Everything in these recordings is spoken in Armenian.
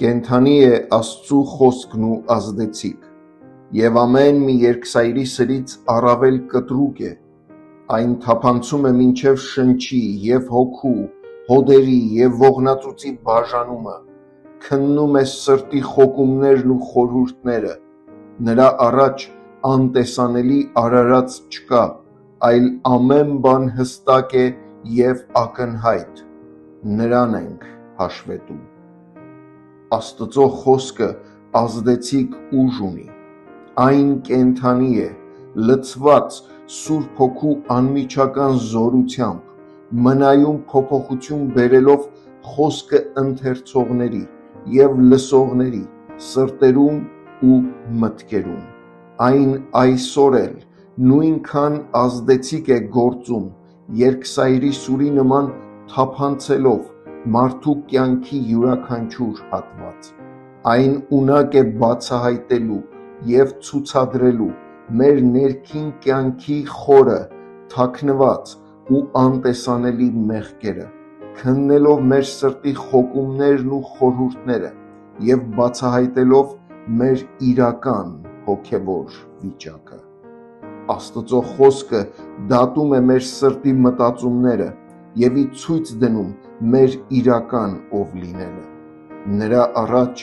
Կենդանի է Աստծու խոսքն ու ազդեցիկ, և ամեն մի երկսայրի սրից առավել կտրուկ է, այն թափանցում է մինչև շնչի և հոգու, հոդերի և ողնածուծի բաժանումը, քննում է սրտի խոկումներն ու խորհուրդները, նրա առաջ անտեսանելի արարած չկա, այլ ամեն բան հստակ է և ակնհայտ, նրան ենք հաշվետու։ Աստծո խոսքը ազդեցիկ ուժ ունի, այն կենդանի է, լցված Սուրբ Հոգու անմիջական զորությամբ, մնայուն փոփոխություն բերելով խոսքը ընթերցողների և լսողների սրտերում ու մտքերում, այն այսօր էլ նույնքան ազդեցիկ է գործում, երկսայրի սուրի նման թափանցելով մարդու կյանքի յուրաքանչյուր հատված, այն ունակ է բացահայտելու և ցուցադրելու մեր ներքին կյանքի խորը, թաքնված ու անտեսանելի մեղքերը, քննելով մեր սրտի խոկումներն ու խորհուրդները և բացահայտելով մեր իրական հոգևոր վիճակը։ Աստծո խոսքը դատում է մեր սրտի մտածումները և ի ցույց դնում մեր իրական ով լինելը։ Նրա առաջ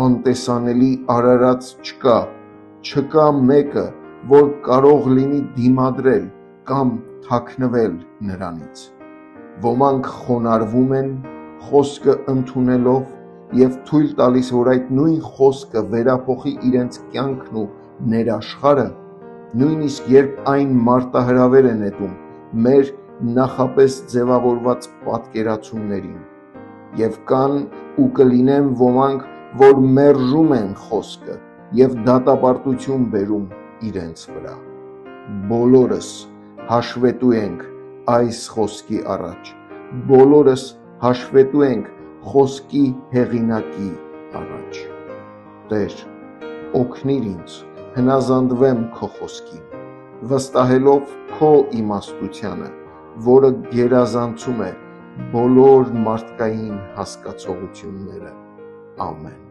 անտեսանելի արարած չկա մեկը, որ կարող լինի դիմադրել կամ թաքնվել նրանից։ Ոմանք խոնարհվում են խոսքը ընդունելով և թույլ տալիս, որ այդ նույն խոսքը վերափոխի իրենց կյանքն ու ներաշխարհը, նույնիսկ երբ այն մարտահրավեր է նետում մեր նախապես ձևավորված պատկերացումներին, և կան ու կլինեն ոմանք, որ մերժում են խոսքը և դատապարտություն բերում իրենց վրա։ Բոլորս հաշվետու ենք այս խոսքի առաջ, բոլորս հաշվետու ենք խոսքի հեղինակի առաջ։ Տեր, օգնիր ինձ հնազանդվեմ քո խոսքին, վստահելով քո իմաստությանը, որը գերազանցում է բոլոր մարդկային հասկացողությունները։ Ամեն։